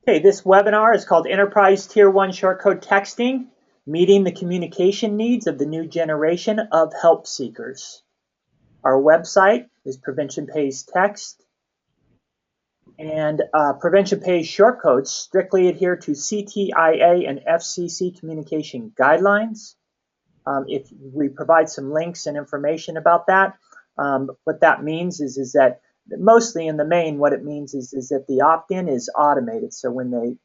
Okay, this webinar is called Enterprise Tier 1 Shortcode Texting, Meeting the Communication Needs of the New Generation of Help Seekers. Our website is Prevention Pays Text, and Prevention Pays shortcodes strictly adhere to CTIA and FCC communication guidelines. If we provide some links and information about that, what that means is that mostly in the main, what it means is that the opt-in is automated. So when they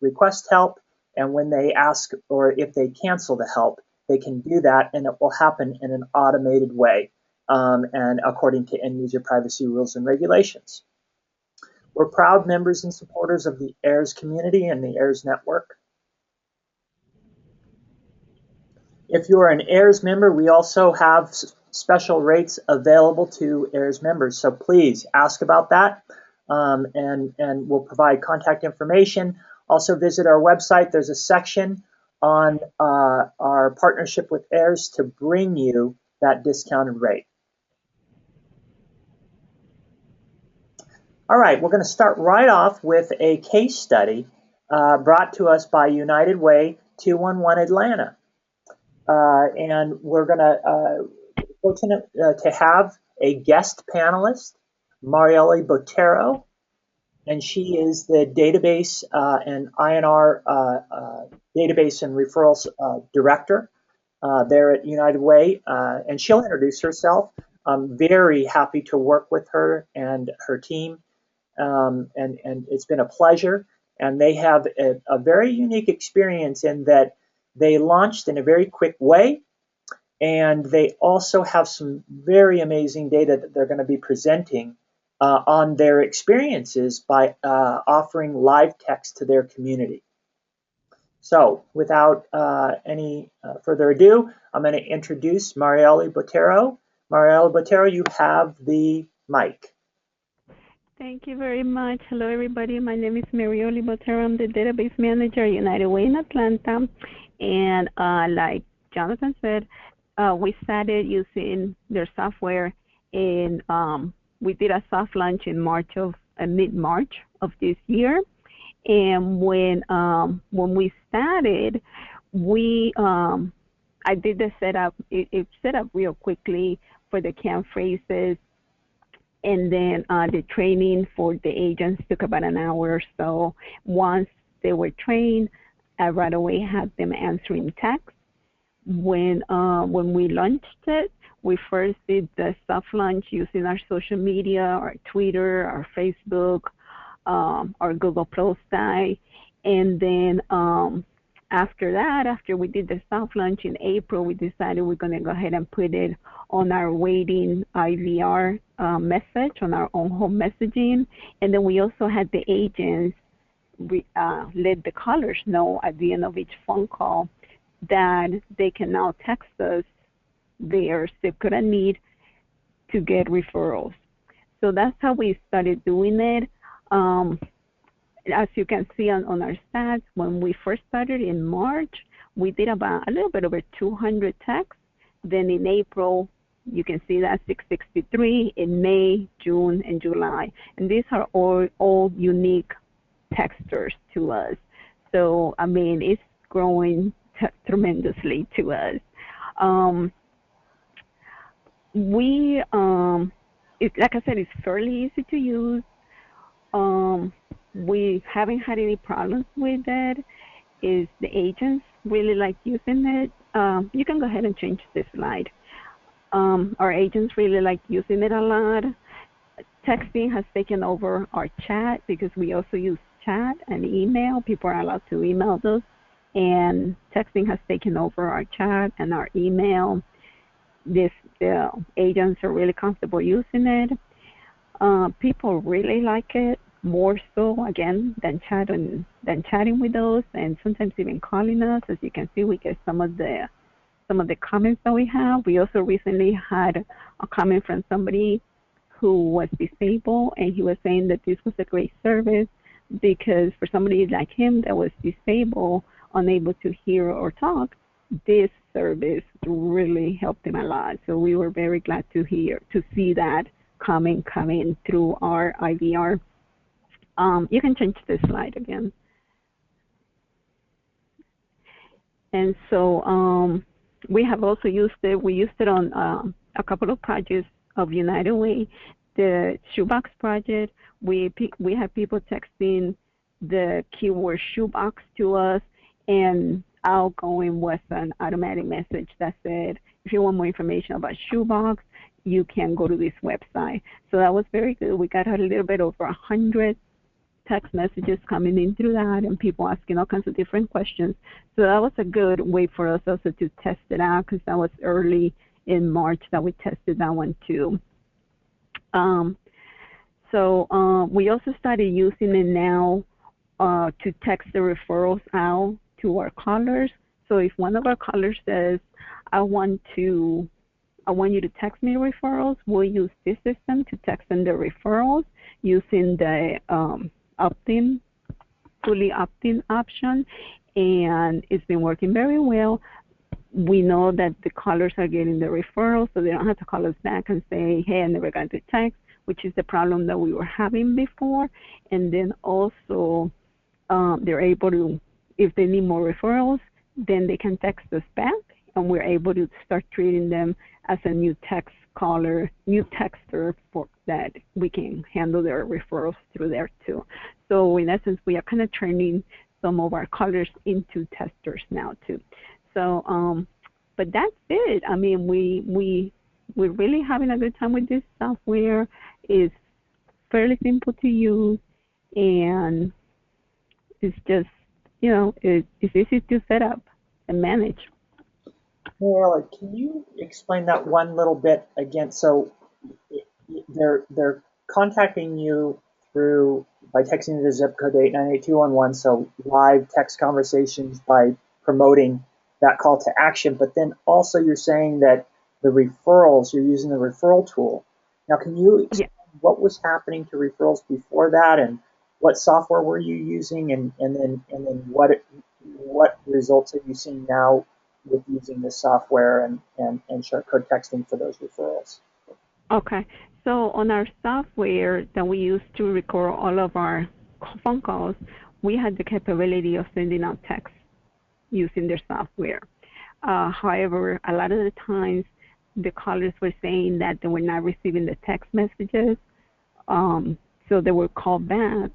request help and when they ask or if they cancel the help, they can do that and it will happen in an automated way and according to end user privacy rules and regulations. We're proud members and supporters of the AIRS community and the AIRS network. If you're an AIRS member, we also have special rates available to AIRS members. So please ask about that and we'll provide contact information. Also visit our website. There's a section on our partnership with AIRS to bring you that discounted rate. All right, we're going to start right off with a case study brought to us by United Way 211 Atlanta. And we're going to fortunate to have a guest panelist, Marielle Botero, and she is the database and INR database and referrals director there at United Way, and she'll introduce herself. I'm very happy to work with her and her team, and it's been a pleasure. And they have a very unique experience in that they launched in a very quick way, and they also have some very amazing data that they're going to be presenting on their experiences by offering live text to their community. So without any further ado, I'm going to introduce Marielle Botero. Marielle Botero, you have the mic. Thank you very much. Hello, everybody. My name is Marielle Botero. I'm the database manager at United Way in Atlanta. And like Jonathan said, we started using their software, and we did a soft launch in mid-March of this year. And when we started, I did the setup. It set up real quickly for the CAM phrases. And then the training for the agents took about an hour or so. Once they were trained, I right away had them answering text. When we launched it, we first did the soft launch using our social media, our Twitter, our Facebook, our Google site. And then after that, after we did the soft launch in April, we decided we're going to go ahead and put it on our waiting IVR message, on our own home messaging. And then we also had the agents let the callers know at the end of each phone call that they can now text us their zip code and need to get referrals. So that's how we started doing it. As you can see on our stats, when we first started in March, we did about a little bit over 200 texts. Then in April, you can see that 663 in May, June, and July. And these are all unique texters to us. So, I mean, it's growing tremendously to us. Like I said, it's fairly easy to use. We haven't had any problems with it. The agents really like using it. You can go ahead and change this slide. Our agents really like using it a lot. Texting has taken over our chat because we also use chat and email. People are allowed to email us. And texting has taken over our chat and our email. The agents are really comfortable using it. People really like it, more so again than chatting with us, and sometimes even calling us. As you can see, we get some of the comments that we have. We also recently had a comment from somebody who was disabled, and he was saying that this was a great service because for somebody like him that was disabled, unable to hear or talk, this service really helped him a lot. So we were very glad to see that coming through our IVR You can change the slide again. And so we have also used it. We used it on a couple of projects of United Way. The shoebox project, we have people texting the keyword shoebox to us, and outgoing was an automatic message that said, if you want more information about shoebox, you can go to this website. So that was very good. We got a little bit over 100 text messages coming in through that, and people asking all kinds of different questions. So that was a good way for us also to test it out, because that was early in March that we tested that one too. We also started using it now to text the referrals out to our callers. So if one of our callers says, I want you to text me referrals, we'll use this system to text them the referrals using the optin, fully opt-in option, and it's been working very well. We know that the callers are getting the referrals, so they don't have to call us back and say, hey, I never got the text, which is the problem that we were having before. And then also they're able to, if they need more referrals, then they can text us back, and we're able to start treating them as a new text caller, new texter, for that we can handle their referrals through there too. So in essence, we are kind of turning some of our callers into testers now too. So, but that's it. I mean, we're really having a good time with this software. It's fairly simple to use, and it's just, it's easy to set up and manage. Mariela, can you explain that one little bit again? So they're contacting you through by texting the zip code 898-211, so live text conversations by promoting that call to action. But then also you're saying that the referrals, you're using the referral tool. Now, can you explain what was happening to referrals before that, and what software were you using, and then what results are you seeing now with using this software and short code texting for those referrals? Okay. So on our software that we use to record all of our phone calls, we had the capability of sending out text using their software. However, a lot of the times the callers were saying that they were not receiving the text messages. So they were called back,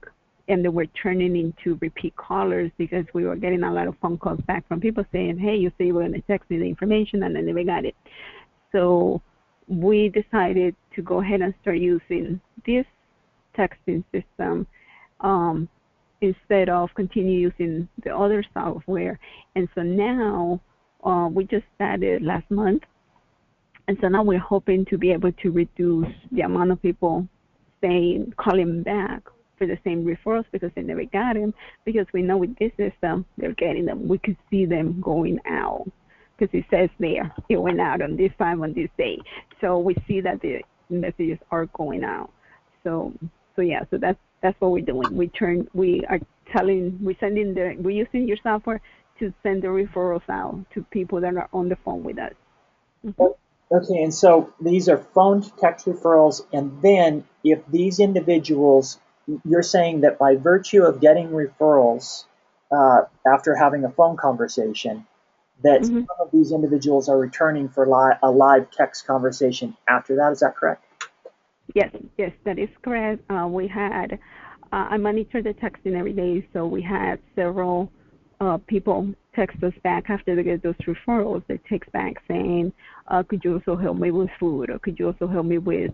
and they were turning into repeat callers because we were getting a lot of phone calls back from people saying, hey, you say you were going to text me the information, and I never got it. So we decided to go ahead and start using this texting system instead of continue using the other software. And so now we just started last month. And so now we're hoping to be able to reduce the amount of people calling back for the same referrals because they never got them, because we know with this system, they're getting them. We could see them going out because it says there, it went out on this time, on this day. So we see that the messages are going out. So yeah, so that's what we're doing. We're using your software to send the referrals out to people that are on the phone with us. Mm-hmm. Okay, and so these are phone to text referrals, and then if these individuals, you're saying that by virtue of getting referrals after having a phone conversation, that some of these individuals are returning for a live text conversation after that. Is that correct? Yes, that is correct. We had, I monitor the texting every day, so we had several people text us back after they get those referrals. They text back saying, could you also help me with food, or could you also help me with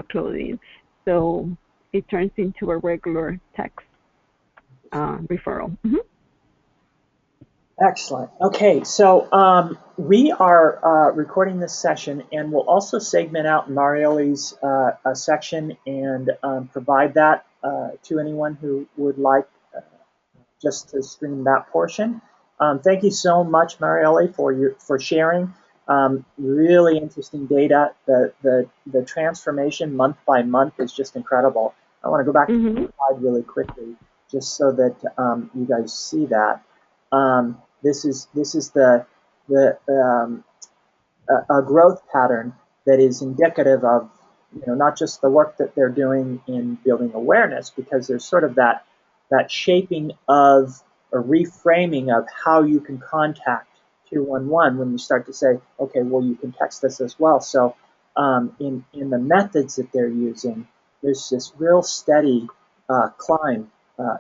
clothing? So it turns into a regular text referral. Mm-hmm. Excellent. Okay, so we are recording this session, and we'll also segment out Marieli's section and provide that to anyone who would like just to stream that portion. Thank you so much, Marieli, for sharing. Really interesting data. The transformation month by month is just incredible. I want to go back to the slide really quickly, just so that you guys see that. This is a growth pattern that is indicative of not just the work that they're doing in building awareness, because there's sort of that shaping of a reframing of how you can contact 211 when you start to say, okay, well, you can text us as well. So in the methods that they're using, there's this real steady climb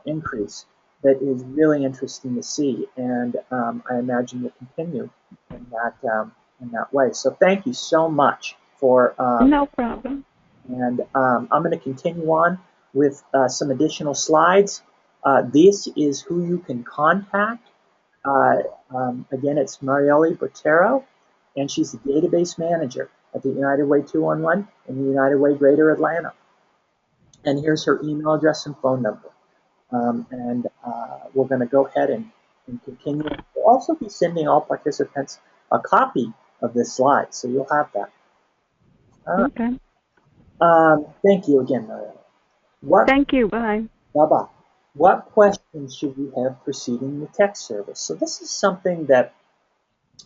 increase that is really interesting to see, and I imagine will continue in that way. So thank you so much for No problem. and I'm going to continue on with some additional slides. This is who you can contact. Uh, Again, it's Marielle Botero, and she's the database manager at the United Way 211 in the United Way Greater Atlanta. And here's her email address and phone number. And we're going to go ahead and continue. We'll also be sending all participants a copy of this slide, so you'll have that. Okay. Thank you again, Marielle. What Thank you. Bye. Baba, what questions should we have preceding the text service? So this is something that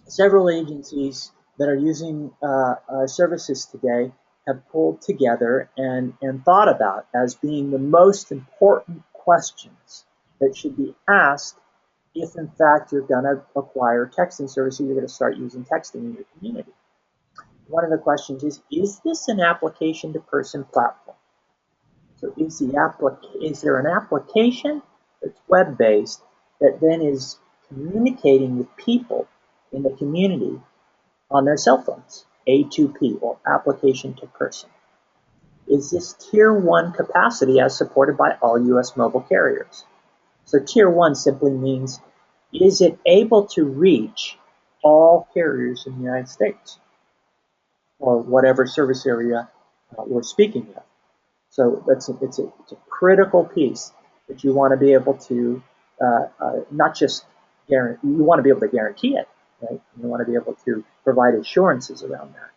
several agencies that are using services today have pulled together and thought about as being the most important questions that should be asked if in fact you're going to acquire texting services, you're going to start using texting in your community. One of the questions is this an application to person platform? So is there an application that's web-based that then is communicating with people in the community on their cell phones, A2P, or application to person? Is this Tier 1 capacity as supported by all U.S. mobile carriers? So Tier 1 simply means, is it able to reach all carriers in the United States, or whatever service area we're speaking of? So it's a critical piece that you want to be able to not just guarantee, you want to be able to guarantee it, right? You want to be able to provide assurances around that.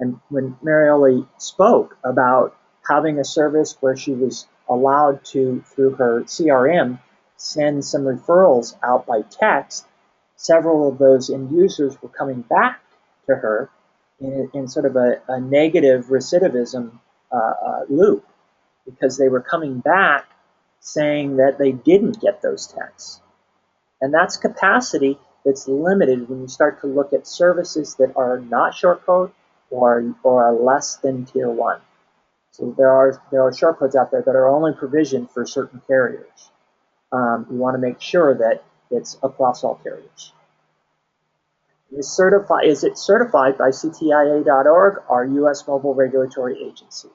And when Marielle spoke about having a service where she was allowed to, through her CRM, send some referrals out by text, several of those end users were coming back to her in sort of a negative recidivism loop, because they were coming back saying that they didn't get those texts. And that's capacity that's limited when you start to look at services that are not short code or are less than Tier 1. So there are short codes out there that are only provisioned for certain carriers. You want to make sure that it's across all carriers. Is it certified by CTIA.org, our U.S. mobile regulatory agency?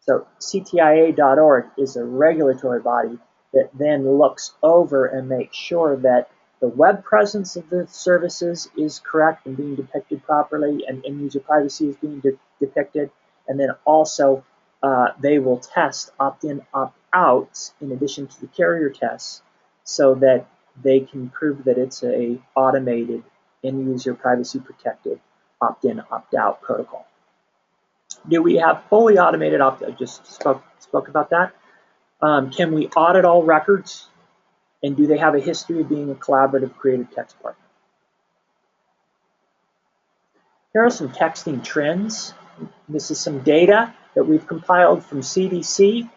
So CTIA.org is a regulatory body that then looks over and makes sure that the web presence of the services is correct and being depicted properly, and end user privacy is being depicted. And then also they will test opt-in, opt-outs in addition to the carrier tests, so that they can prove that it's a automated end user privacy protected opt-in, opt-out protocol. Do we have fully automated opt-out? I just spoke about that. Can we audit all records? And do they have a history of being a collaborative creative text partner? Here are some texting trends. This is some data that we've compiled from CDC,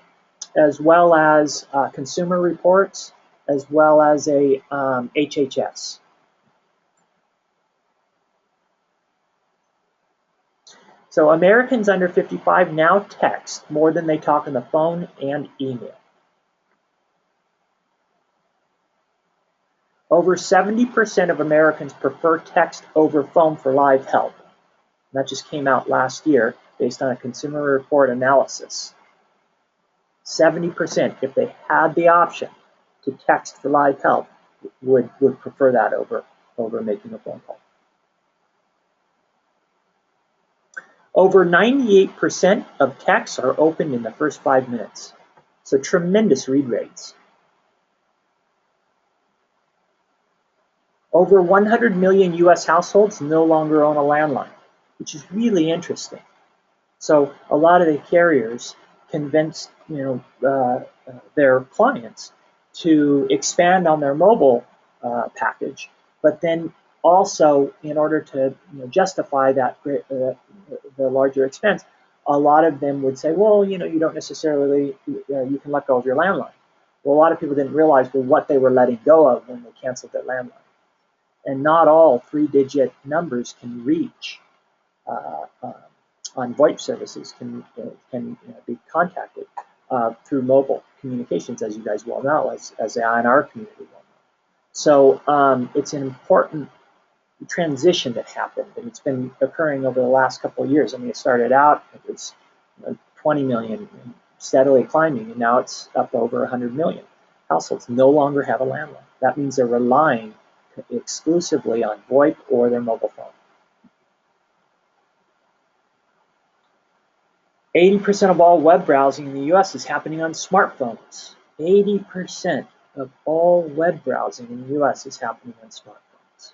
as well as consumer reports, as well as a HHS. So Americans under 55 now text more than they talk on the phone and email. Over 70% of Americans prefer text over phone for live help. And that just came out last year based on a Consumer Report analysis. 70%, if they had the option to text for live help, would prefer that over making a phone call. Over 98% of texts are opened in the first 5 minutes. So tremendous read rates. Over 100 million US households no longer own a landline, which is really interesting. So a lot of the carriers convinced their clients to expand on their mobile package, but then also, in order to justify that the larger expense, a lot of them would say, well, you know, you don't necessarily, you can let go of your landline. Well, a lot of people didn't realize what they were letting go of when they canceled their landline. And not all 3-digit numbers can reach on VoIP services can be contacted through mobile communications, as you guys well know, as the INR community well know. So it's an important transition that happened, and it's been occurring over the last couple of years. I mean, it started out, it was 20 million, steadily climbing, and now it's up over 100 million. Households no longer have a landline. That means they're relying exclusively on VoIP or their mobile phone. 80% of all web browsing in the US is happening on smartphones. 80% of all web browsing in the US is happening on smartphones.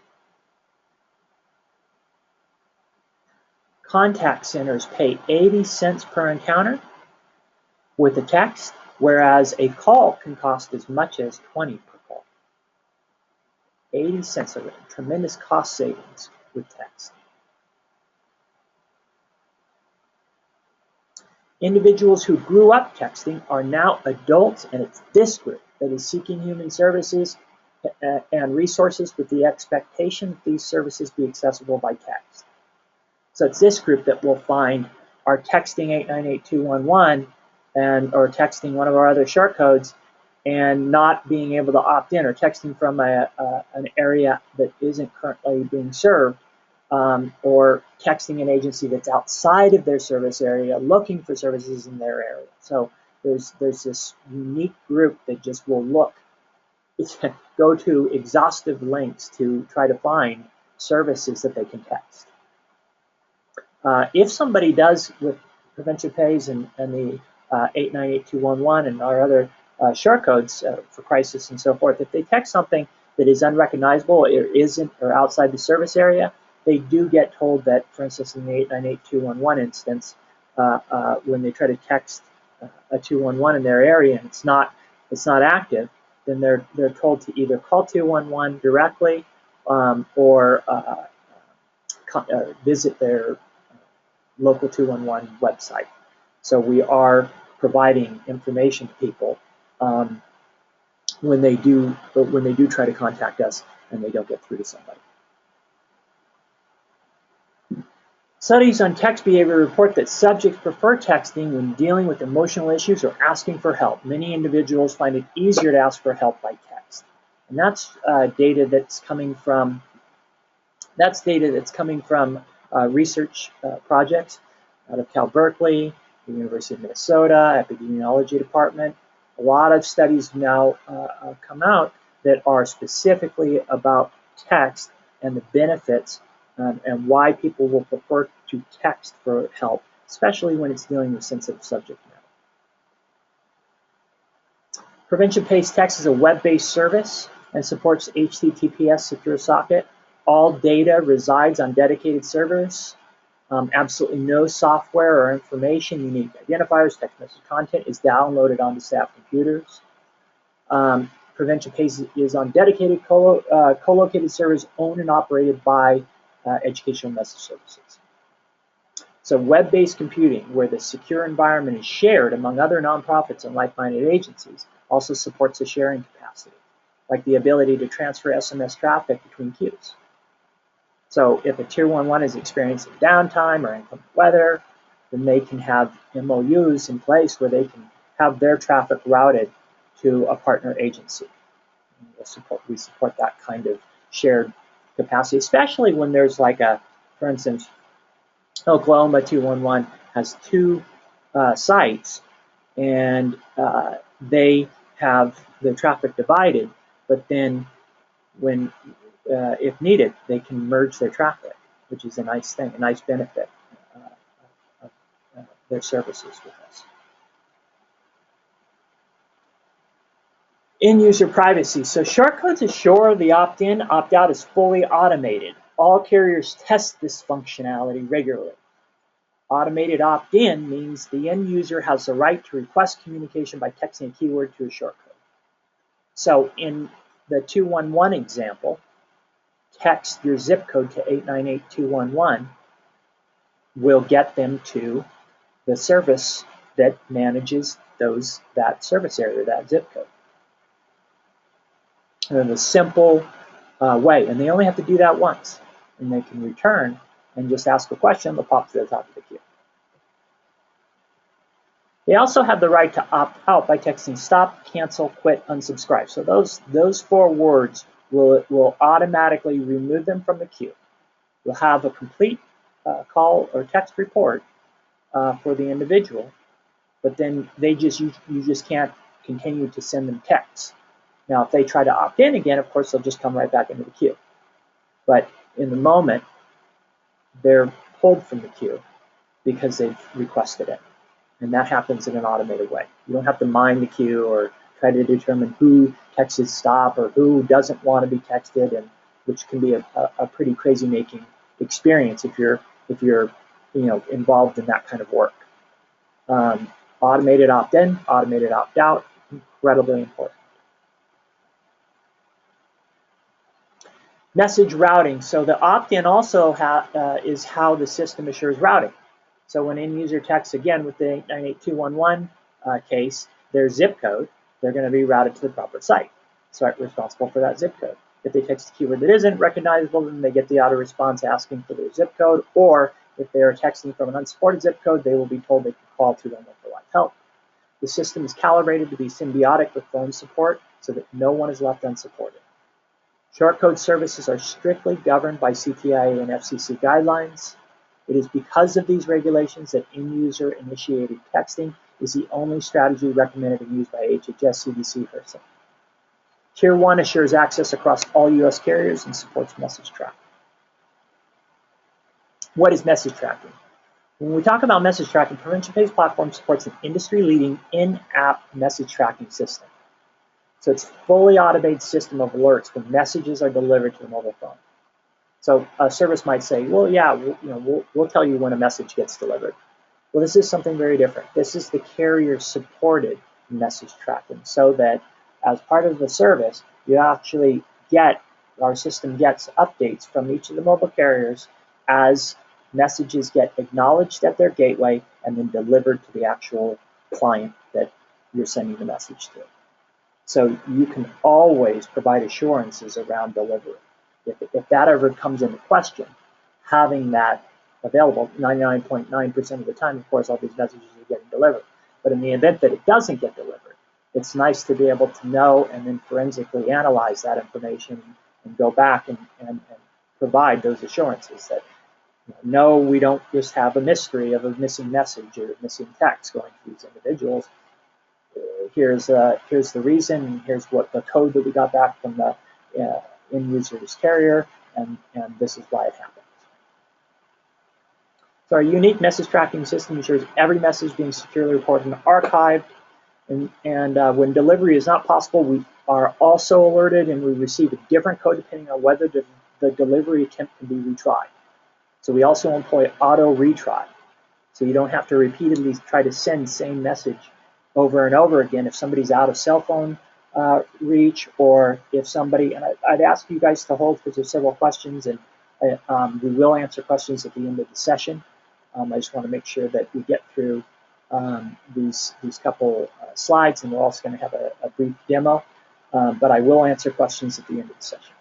Contact centers pay 80 cents per encounter with a text, whereas a call can cost as much as 20 per call. 80 cents of it, tremendous cost savings with text. Individuals who grew up texting are now adults, and it's this group that is seeking human services and resources with the expectation that these services be accessible by text. So it's this group that will find our texting 898211 or texting one of our other short codes and not being able to opt in, or texting from an area that isn't currently being served, or texting an agency that's outside of their service area looking for services in their area. So there's this unique group that just will go to exhaustive lengths to try to find services that they can text. If somebody does, with Prevention Pays and the 898211 and our other short codes for crisis and so forth, if they text something that is unrecognizable or outside the service area, they do get told that, for instance, in the 898211 instance, when they try to text a 211 in their area and it's not active, then they're told to either call 211 directly or visit their local 211 website. So we are providing information to people when they do try to contact us and they don't get through to somebody. Studies on text behavior report that subjects prefer texting when dealing with emotional issues or asking for help. Many individuals find it easier to ask for help by text, and that's data that's coming from research projects out of Cal Berkeley, the University of Minnesota, epidemiology department. A lot of studies now come out that are specifically about text and the benefits and why people will prefer to text for help, especially when it's dealing with sensitive subject matter. Prevention Pays Text is a web-based service and supports HTTPS secure socket. All data resides on dedicated servers. Absolutely no software or information, unique identifiers, text message content is downloaded onto staff computers. Prevention Pays is on dedicated co-located servers owned and operated by educational message services. So web-based computing, where the secure environment is shared among other nonprofits and like-minded agencies, also supports a sharing capacity, like the ability to transfer SMS traffic between queues. So if a Tier 11 is experiencing downtime or inclement weather, then they can have MOUs in place where they can have their traffic routed to a partner agency. We support that kind of shared capacity, especially when there's for instance, Oklahoma 211 has 2 sites, and they have the traffic divided, but then when if needed, they can merge their traffic, which is a nice thing, a nice benefit of their services with us. End-user privacy. So shortcodes assure the opt-in, opt-out is fully automated. All carriers test this functionality regularly. Automated opt-in means the end user has the right to request communication by texting a keyword to a shortcode. So in the 211 example, text your zip code to 898211 will get them to the service that manages that service area, that zip code. In a simple way, and they only have to do that once, and they can return and just ask a question. They'll pop to the top of the queue. They also have the right to opt out by texting stop, cancel, quit, unsubscribe. So those 4 words will automatically remove them from the queue. You'll have a complete call or text report for the individual, but then you just can't continue to send them texts. Now, if they try to opt in again, of course, they'll just come right back into the queue. But in the moment, they're pulled from the queue because they've requested it. And that happens in an automated way. You don't have to mine the queue or try to determine who texted stop or who doesn't want to be texted, and which can be a pretty crazy making experience if you're involved in that kind of work. Automated opt-in, automated opt-out, incredibly important. Message routing. So the opt-in also is how the system assures routing. So when end user texts, again, with the 898.211 case, their zip code, they're going to be routed to the proper site. So I'm responsible for that zip code. If they text a keyword that isn't recognizable, then they get the auto response asking for their zip code, or if they are texting from an unsupported zip code, they will be told they can call 211 for live help. The system is calibrated to be symbiotic with phone support so that no one is left unsupported. Shortcode services are strictly governed by CTIA and FCC guidelines. It is because of these regulations that end-user-initiated texting is the only strategy recommended and used by HHS, CDC, HRSA. Tier 1 assures access across all U.S. carriers and supports message tracking. What is message tracking? When we talk about message tracking, PreventionPay's platform supports an industry-leading in-app message tracking system. So it's a fully automated system of alerts when messages are delivered to a mobile phone. So a service might say, well, yeah, we'll tell you when a message gets delivered. Well, this is something very different. This is the carrier-supported message tracking, so that as part of the service, you actually our system gets updates from each of the mobile carriers as messages get acknowledged at their gateway and then delivered to the actual client that you're sending the message to. So you can always provide assurances around delivery. If that ever comes into question, having that available 99.9% of the time, of course, all these messages are getting delivered. But in the event that it doesn't get delivered, it's nice to be able to know and then forensically analyze that information and go back and provide those assurances that, no, we don't just have a mystery of a missing message or missing text going to these individuals. Here's the reason, and here's what the code that we got back from the end user's carrier, and this is why it happened. So our unique message tracking system ensures every message being securely reported and archived, and when delivery is not possible, we are also alerted and we receive a different code depending on whether the delivery attempt can be retried. So we also employ auto retry, so you don't have to repeatedly try to send the same message over and over again if somebody's out of cell phone reach, or if somebody, and I'd ask you guys to hold because there's several questions, and we will answer questions at the end of the session. I just want to make sure that we get through these couple slides, and we're also going to have a brief demo, but I will answer questions at the end of the session.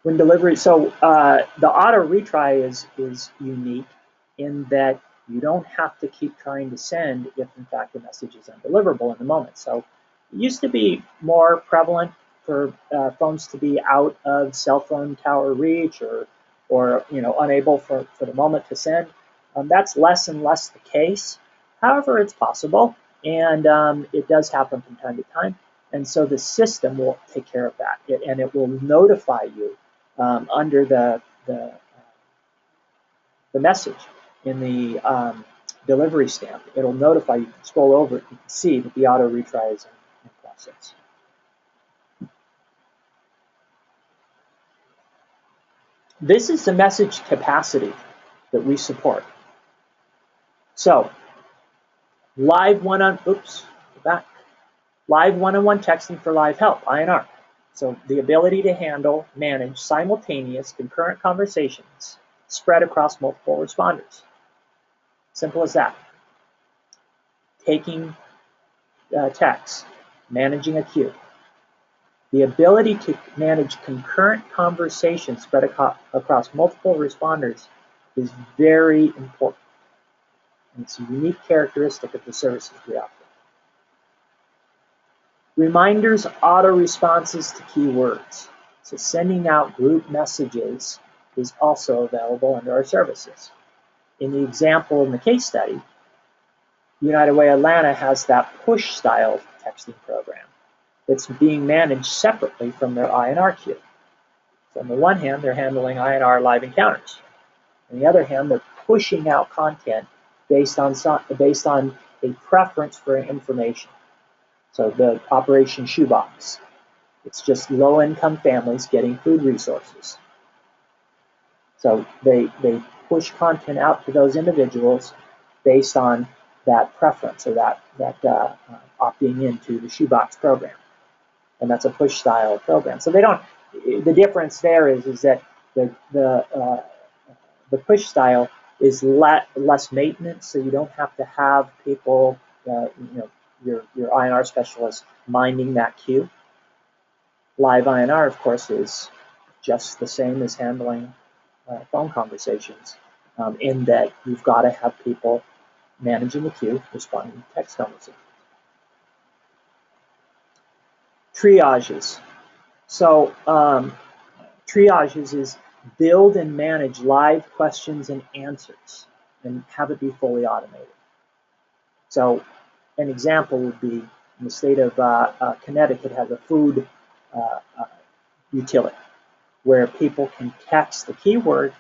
When delivery, so the auto retry is unique in that you don't have to keep trying to send if in fact the message is undeliverable in the moment. So it used to be more prevalent for phones to be out of cell phone tower reach or unable for the moment to send. That's less and less the case. However, it's possible, and it does happen from time to time. And so the system will take care of that, and it will notify you under the message in the delivery stamp. It'll notify you. Scroll over it, you can see that the auto retry is in process. This is the message capacity that we support. So live one-on-one texting for live help, INR. So the ability to manage simultaneous concurrent conversations spread across multiple responders. Simple as that. taking texts, managing a queue. The ability to manage concurrent conversations spread across multiple responders is very important. And it's a unique characteristic of the services we offer. Reminders, auto responses to keywords. So sending out group messages is also available under our services. In the example in the case study, United Way Atlanta has that push style texting program that's being managed separately from their INR queue. So on the one hand, they're handling INR live encounters. On the other hand, they're pushing out content based on a preference for information. So the Operation Shoebox, it's just low-income families getting food resources. So they push content out to those individuals based on that preference or that opting into the Shoebox program. And that's a push style program. So they don't. The difference there is that the push style is less maintenance, so you don't have to have people, your INR specialist minding that queue. Live INR, of course, is just the same as handling phone conversations, in that you've got to have people managing the queue, responding to text conversations. Triages. So triages is build and manage live questions and answers and have it be fully automated. So an example would be in the state of Connecticut has a food utility where people can text the keyword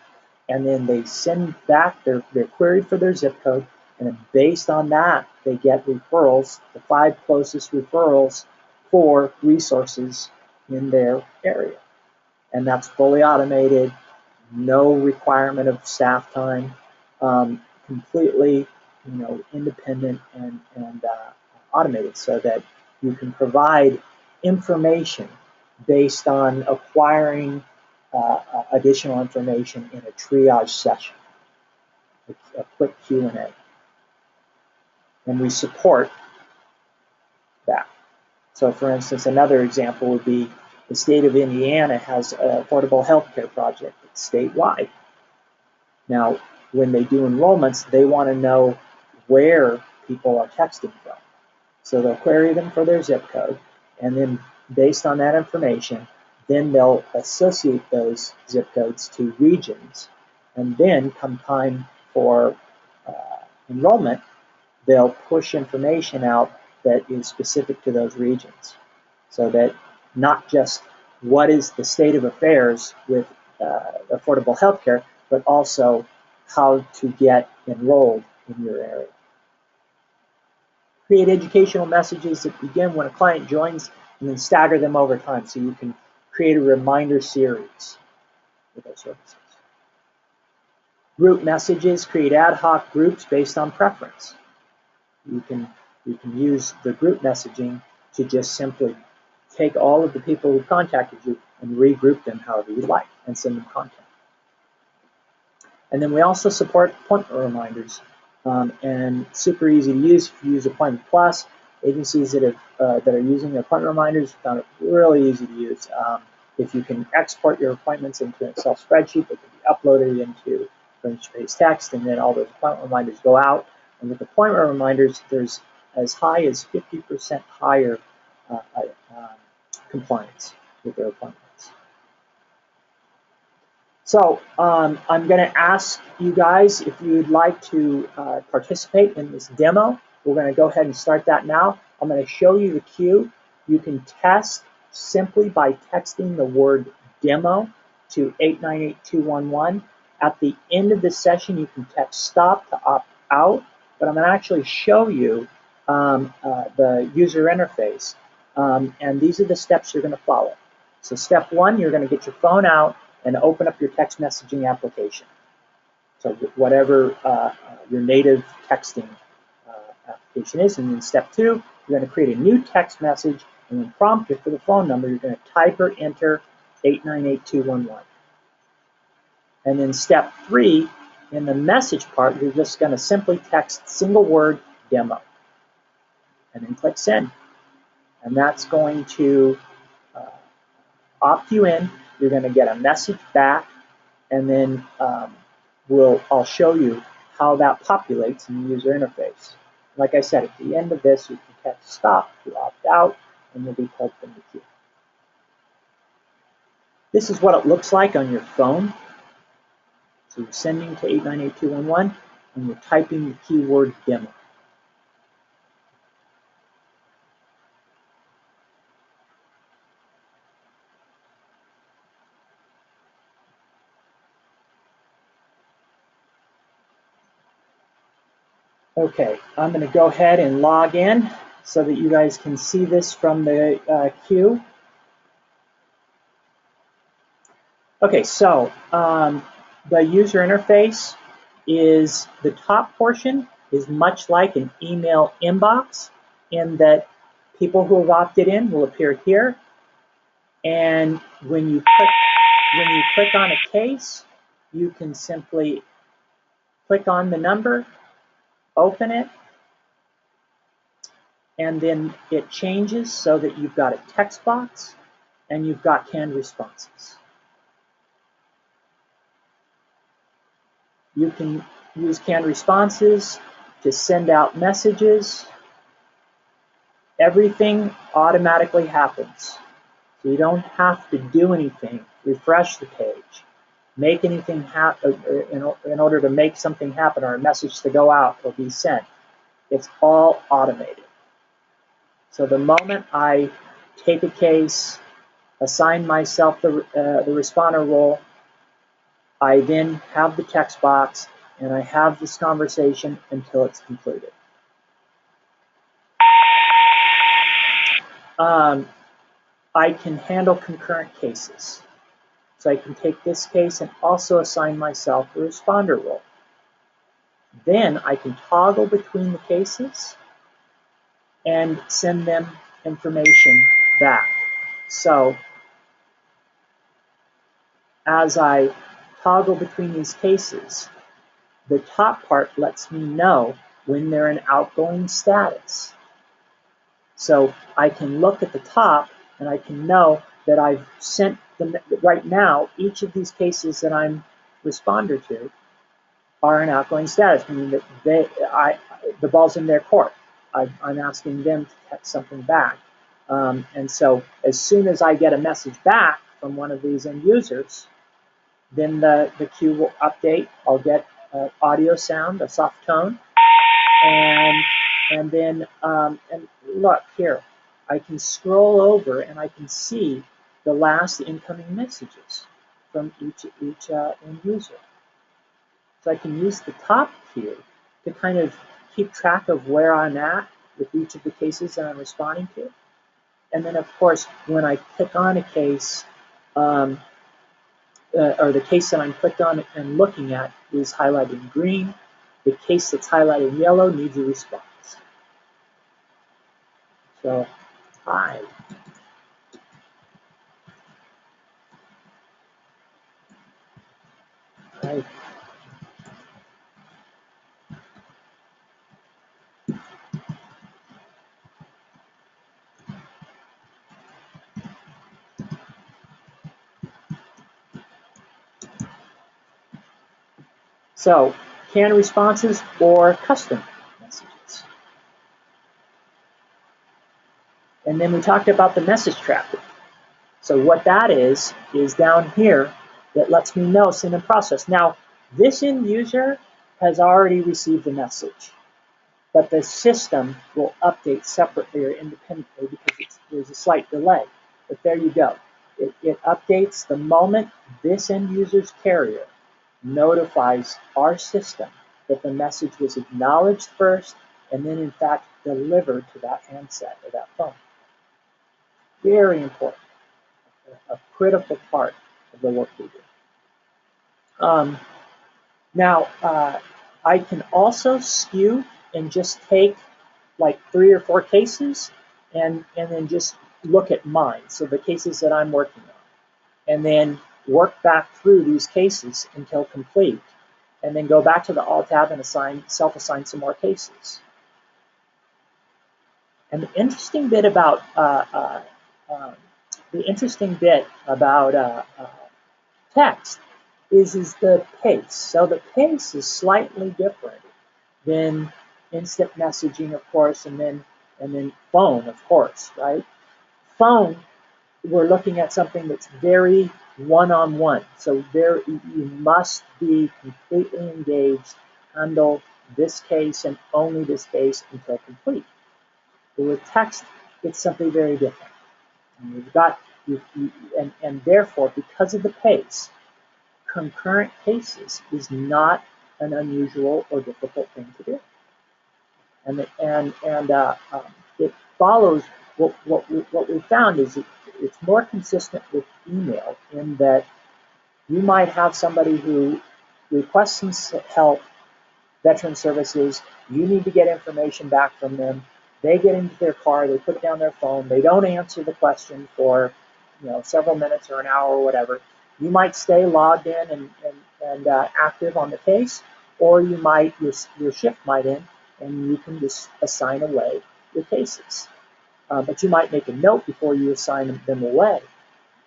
and then they send back their query for their zip code, and then based on that they get referrals, the 5 closest referrals for resources in their area. And that's fully automated, no requirement of staff time, completely independent and automated, so that you can provide information based on acquiring additional information in a triage session, a quick Q&A. And we support that. So for instance, another example would be the state of Indiana has an affordable health care project that's statewide. Now, when they do enrollments, they want to know where people are texting from. So they'll query them for their zip code, and then based on that information, then they'll associate those zip codes to regions. And then come time for enrollment, they'll push information out that is specific to those regions, so that not just what is the state of affairs with affordable health care, but also how to get enrolled in your area. Create educational messages that begin when a client joins and then stagger them over time, so you can create a reminder series with our services. Group messages, create ad hoc groups based on preference. You can use the group messaging to just simply take all of the people who contacted you and regroup them however you like and send them content. And then we also support appointment reminders, and super easy to use. If you use Appointment Plus, agencies that are using appointment reminders found it really easy to use. If you can export your appointments into an Excel spreadsheet, they can be uploaded into furniture-based text, and then all those appointment reminders go out. And with appointment reminders, there's as high as 50% higher compliance with their appointments. So I'm going to ask you guys if you'd like to participate in this demo. We're going to go ahead and start that now. I'm going to show you the queue. You can test simply by texting the word demo to 898211. At the end of the session, you can text stop to opt out, but I'm going to actually show you the user interface, and these are the steps you're going to follow. So step 1, you're going to get your phone out and open up your text messaging application. So whatever your native texting application is. And then step 2, you're going to create a new text message, and when prompted for the phone number, you're going to type or enter 898211. And then step 3, in the message part, you're just going to simply text single word demo. and then click send. And that's going to opt you in. You're going to get a message back, and then I'll show you how that populates in the user interface. Like I said, at the end of this, you can text stop to opt out, and you'll be pulled from the queue. This is what it looks like on your phone. So you're sending to 898-211, and you're typing the keyword demo. Okay, I'm going to go ahead and log in so that you guys can see this from the queue. Okay, so the user interface is, the top portion is much like an email inbox in that people who have opted in will appear here. And when you click on a case, you can simply click on the number, open it, and then it changes so that you've got a text box and you've got canned responses. You can use canned responses to send out messages. Everything automatically happens. So you don't have to do anything, refresh the page, make anything happen in order to make something happen or a message to go out or be sent. It's all automated. So the moment I take a case, assign myself the responder role, I then have the text box and I have this conversation until it's concluded. I can handle concurrent cases. So I can take this case and also assign myself the responder role. Then I can toggle between the cases and send them information back. So as I toggle between these cases, the top part lets me know when they're in outgoing status. So I can look at the top and I can know that I've sent them right now. Each of these cases that I'm responder to are in outgoing status, meaning that the ball's in their court. I'm asking them to text something back. And so as soon as I get a message back from one of these end users, then the queue will update. I'll get audio sound, a soft tone, and then and look here, I can scroll over and I can see the last incoming messages from each end user. So I can use the top queue to kind of keep track of where I'm at with each of the cases that I'm responding to. And then, of course, when I click on a case, or the case that I'm clicked on and looking at is highlighted in green, the case that's highlighted in yellow needs a response. So, hi. Hi. So, canned responses or custom messages. And then we talked about the message tracking. So what that is down here that lets me know send and process. Now, this end user has already received the message, but the system will update separately or independently because there's a slight delay. But there you go. It updates the moment this end user's carrier notifies our system that the message was acknowledged first and then in fact delivered to that handset or that phone. Very important. A critical part of the work we do. Now, I can also skew and just take like 3 or 4 cases and then just look at mine, so the cases that I'm working on, and then work back through these cases until complete, and then go back to the Alt tab and self-assign some more cases. And the interesting bit about text is the pace. So the pace is slightly different than instant messaging, of course, and then phone, of course, right? Phone, we're looking at something that's very one-on-one. So there, you must be completely engaged, handle this case and only this case until complete. But with text, it's something very different. And you've got, and therefore, because of the pace, concurrent cases is not an unusual or difficult thing to do. It follows what we found is it's more consistent with email in that you might have somebody who requests some help, veteran services, you need to get information back from them. They get into their car, they put down their phone, they don't answer the question for several minutes or an hour or whatever. You might stay logged in and active on the case, or you might your shift might end and you can just assign away your cases. But you might make a note before you assign them away.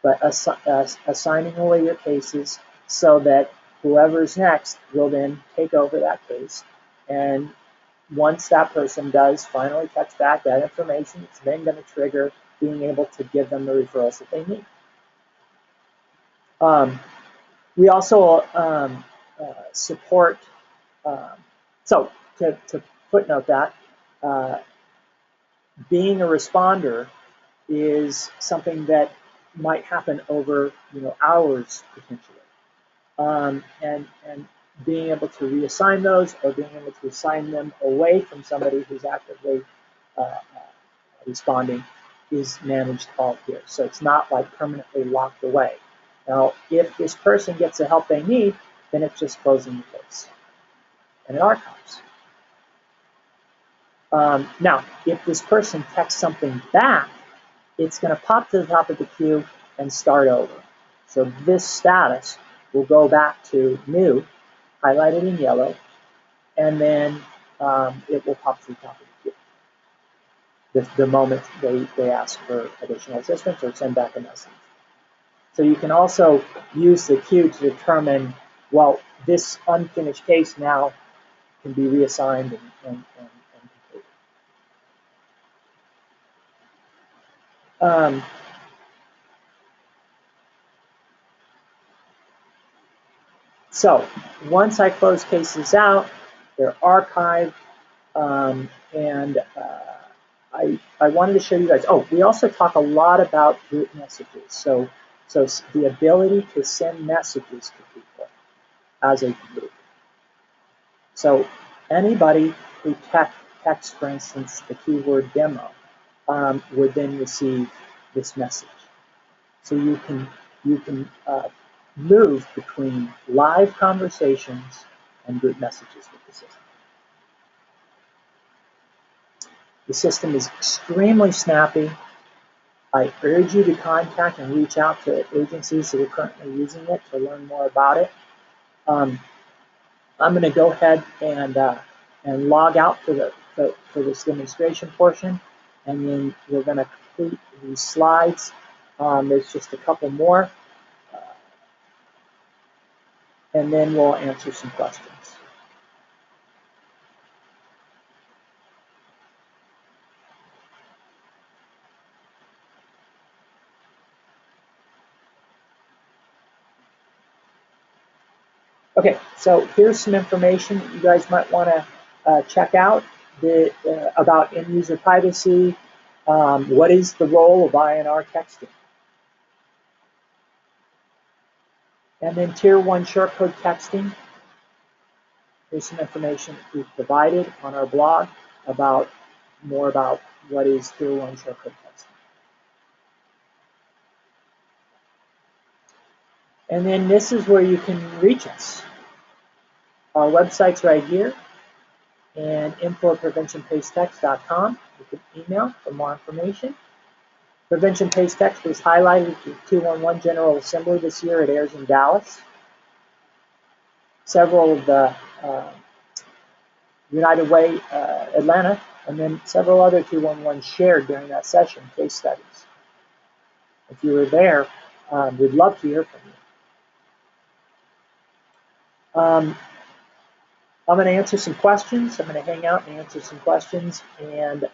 But assigning away your cases so that whoever's next will then take over that case. And once that person does finally catch back that information, it's then going to trigger being able to give them the referrals that they need. We also support, so to footnote that, being a responder is something that might happen over hours potentially, and being able to reassign those or being able to assign them away from somebody who's actively responding is managed all here. So it's not like permanently locked away. Now, if this person gets the help they need, then it's just closing the case and it archives. Now, if this person texts something back, it's going to pop to the top of the queue and start over. So this status will go back to new, highlighted in yellow, and then it will pop to the top of the queue the moment they ask for additional assistance or send back a message. So you can also use the queue to determine, well, this unfinished case now can be reassigned and completed. So once I close cases out, they're archived, and I wanted to show you guys. Oh, we also talk a lot about group messages. So the ability to send messages to people as a group. So anybody who texts, for instance, the keyword demo, would then receive this message. So you can move between live conversations and group messages with the system. The system is extremely snappy. I urge you to contact and reach out to agencies that are currently using it to learn more about it. I'm going to go ahead and log out for this demonstration portion, and then we're going to complete these slides. There's just a couple more, and then we'll answer some questions. Okay, so here's some information that you guys might want to check out about end-user privacy. What is the role of INR texting? And then Tier 1 shortcode texting. Here's some information we've provided on our blog about more about what is Tier 1 shortcode texting. And then this is where you can reach us. Our website's right here, and info@preventionpacetext.com. You can email for more information. Prevention Pace Text was highlighted at the 211 General Assembly this year. It airs in Dallas. Several of the United Way Atlanta and then several other 211s shared during that session, case studies. If you were there, we'd love to hear from you. I'm going to answer some questions. I'm going to hang out and answer some questions. And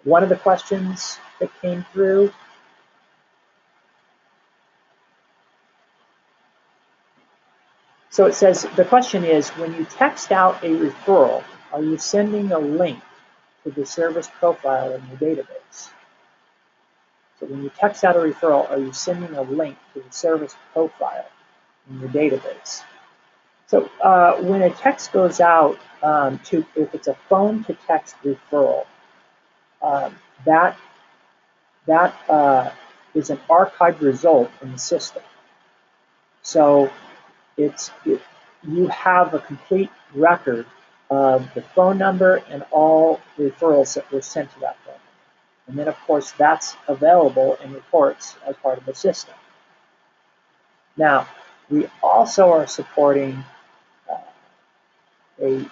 one of the questions that came through, so it says, the question is, when you text out a referral, are you sending a link to the service profile in your database? So when you text out a referral, are you sending a link to the service profile in your database? So when a text goes out if it's a phone to text referral, that is an archived result in the system. So you have a complete record of the phone number and all referrals that were sent to that phone number. And then, of course, that's available in reports as part of the system. Now, we also are supporting a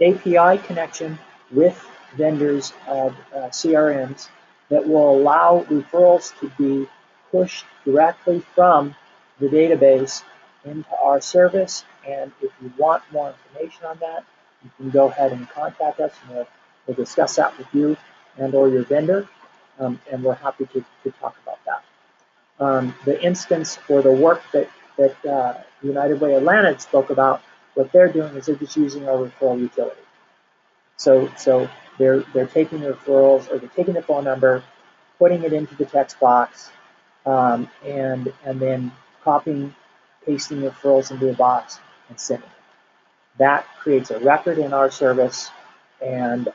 API connection with vendors of CRMs that will allow referrals to be pushed directly from the database into our service. And if you want more information on that, you can go ahead and contact us, and we'll discuss that with you and or your vendor, and we're happy to talk about that. The instance for the work that United Way Atlanta spoke about, what they're doing is they're just using our referral utility. So they're taking the referrals, or they're taking the phone number, putting it into the text box, and then copying, pasting the referrals into a box and sending it. That creates a record in our service, and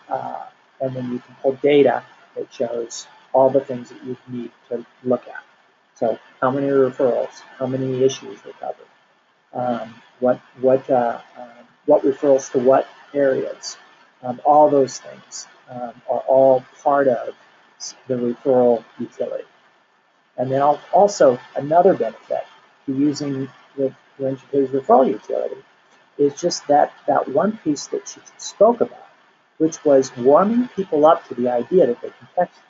then you can pull data that shows all the things that you need to look at. So how many referrals, how many issues were covered, what referrals to what areas, all those things are all part of the referral utility. And then also another benefit to using the Ranger's referral utility is just that one piece that she spoke about, which was warming people up to the idea that they can text you.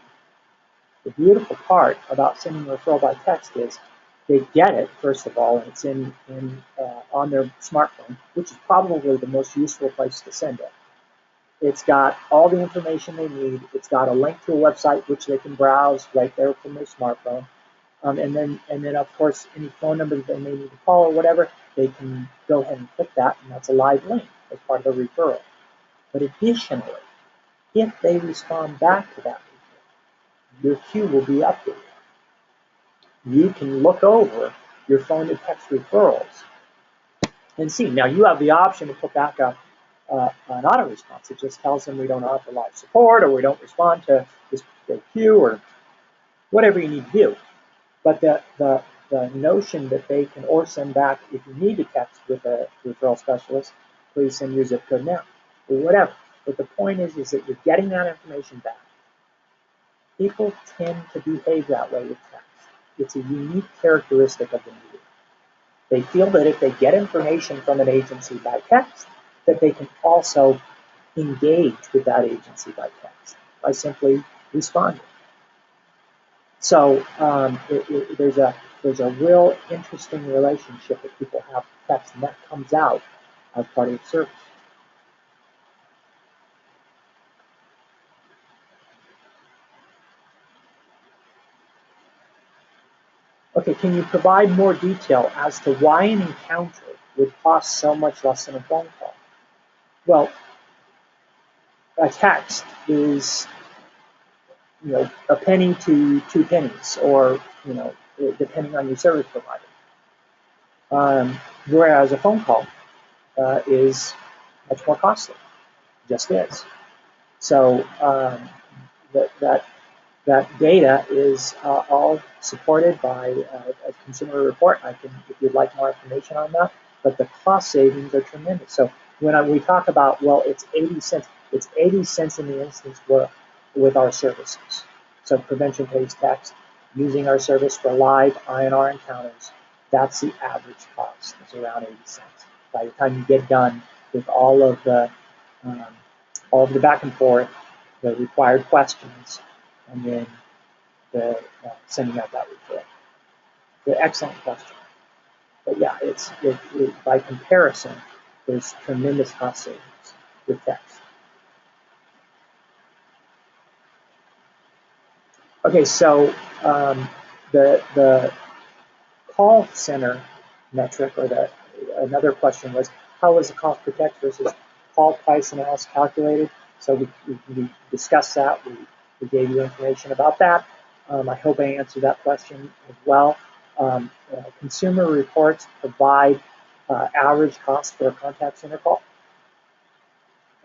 The beautiful part about sending a referral by text is they get it, first of all, and it's on their smartphone, which is probably the most useful place to send it. It's got all the information they need. It's got a link to a website which they can browse right there from their smartphone. And then of course, any phone number that they may need to call or whatever, they can go ahead and click that, and that's a live link as part of the referral. But additionally, if they respond back to that referral, your queue will be updated. You can look over your phone to text referrals and see. Now you have the option to put back an auto response. It just tells them we don't offer live support, or we don't respond to this particular queue, or whatever you need to do. But the notion that they can, or send back, if you need to text with a referral specialist, please send your zip code now, or whatever. But the point is that you're getting that information back. People tend to behave that way with text. It's a unique characteristic of the medium. They feel that if they get information from an agency by text, that they can also engage with that agency by text by simply responding. So there's a real interesting relationship that people have with text, and that comes out as part of the service. Okay, can you provide more detail as to why an encounter would cost so much less than a phone call? Well, a text is, a penny to 2 pennies, or, depending on your service provider. Whereas a phone call is much more costly, just is. So that data is all supported by a consumer report. If you'd like more information on that, but the cost savings are tremendous. So when we talk about, well, it's 80 cents, it's 80 cents in the instance with our services. So prevention pays text, using our service for live INR encounters, that's the average cost. It's around 80 cents. By the time you get done with all of the um, all of the back and forth, the required questions, and then the sending out that report. The excellent question. But yeah, by comparison, there's tremendous cost savings with text. Okay, so the call center metric, or another question was, how was the cost per text versus call price analysis calculated? So we discussed that. We gave you information about that. I hope I answered that question as well. Consumer reports provide average cost for a contact center call.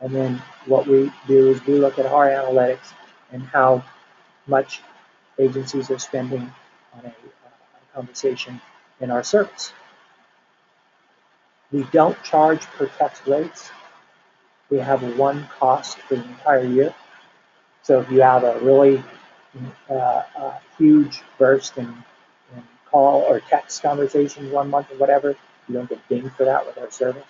And then what we do is we look at our analytics and how much agencies are spending on a conversation in our service. We don't charge per text rates. We have one cost for the entire year. So if you have a really huge burst in call or text conversations 1 month or whatever, you don't get dinged for that with our service.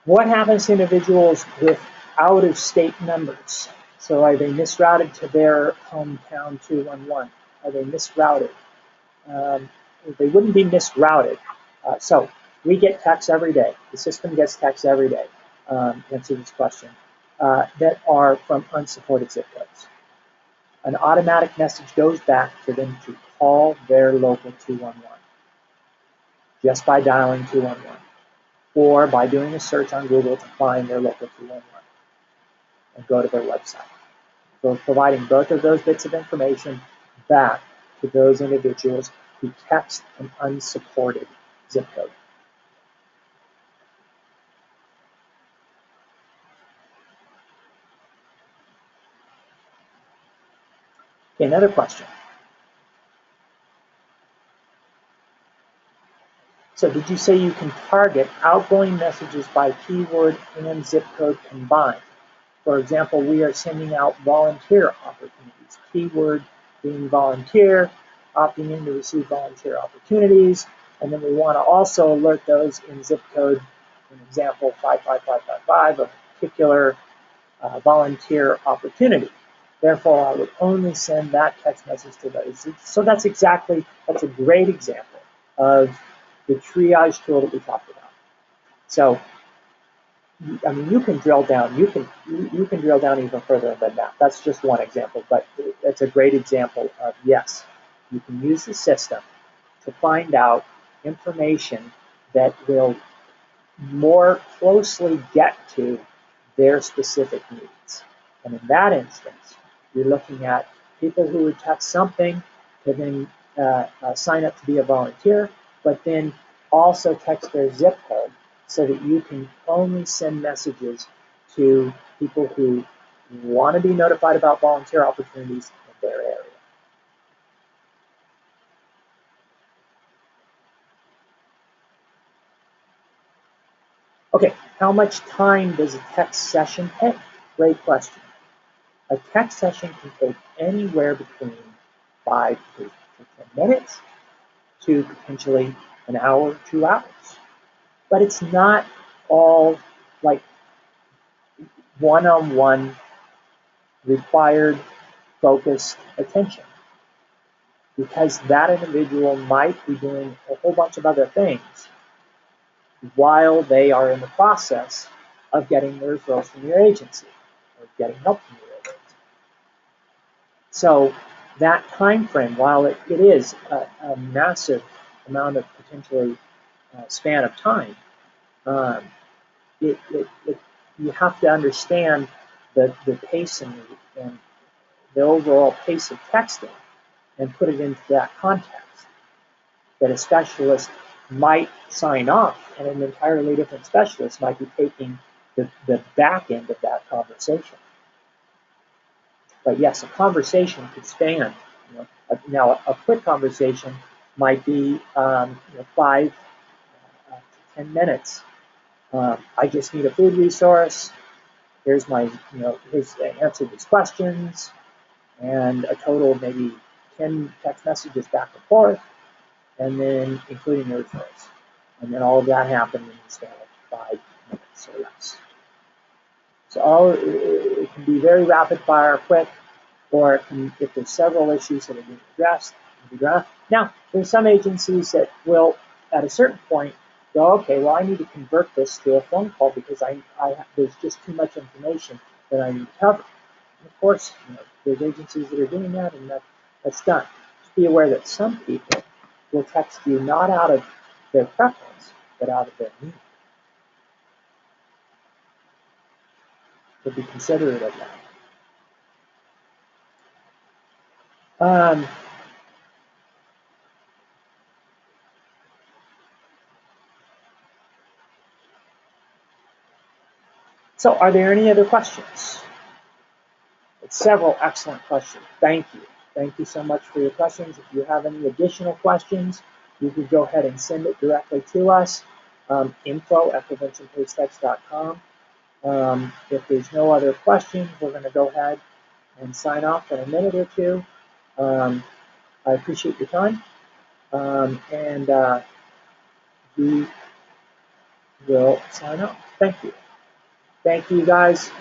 What happens to individuals with out-of-state numbers? So are they misrouted to their hometown 211? Are they misrouted? They wouldn't be misrouted. So we get texts every day. The system gets texts every day, to answer this question, that are from unsupported zip codes. An automatic message goes back to them to call their local 211 just by dialing 211, or by doing a search on Google to find their local 211 and go to their website. So providing both of those bits of information back to those individuals who text an unsupported zip code. Okay, another question. So did you say you can target outgoing messages by keyword and zip code combined? For example, we are sending out volunteer opportunities. Keyword being volunteer, opting in to receive volunteer opportunities, and then we want to also alert those in zip code, an example 55555, a particular volunteer opportunity. Therefore, I would only send that text message to those. So that's a great example of the triage tool that we talked about. So, I mean, you can drill down. You can drill down even further than that. That's just one example, but it's a great example of, yes, you can use the system to find out information that will more closely get to their specific needs. And in that instance, you're looking at people who would text something to then sign up to be a volunteer, but then also text their zip code so that you can only send messages to people who want to be notified about volunteer opportunities in their area. Okay, how much time does a text session take? Great question. A text session can take anywhere between 5 to 10 minutes to potentially an hour, 2 hours. But it's not all like one-on-one required focused attention, because that individual might be doing a whole bunch of other things while they are in the process of getting the referrals from your agency or getting help from your agency. So that time frame, while it is a massive amount of potentially span of time, you have to understand the pace and the overall pace of texting and put it into that context. That a specialist might sign off, and an entirely different specialist might be taking the back end of that conversation. But yes, a conversation could span. Now, a quick conversation might be 5 to 10 minutes. I just need a food resource. Here's my, here's the answer to these questions, and a total of maybe 10 text messages back and forth, and then including the referrals. And then all of that happened in the span of 5 minutes or less. So it can be very rapid fire, quick, or it can, if there's several issues that are being addressed, it can be done. Now, there's some agencies that will, at a certain point, go, okay, well, I need to convert this to a phone call because there's just too much information that I need to cover. And of course, there's agencies that are doing that, and that's done. Just be aware that some people will text you not out of their preference, but out of their need. So be considerate of that. So are there any other questions? It's several excellent questions. Thank you. Thank you so much for your questions. If you have any additional questions, you can go ahead and send it directly to us, info@preventionpaychecks.com. If there's no other questions, we're going to go ahead and sign off in a minute or two. I appreciate your time, and we will sign off. Thank you. Thank you, guys.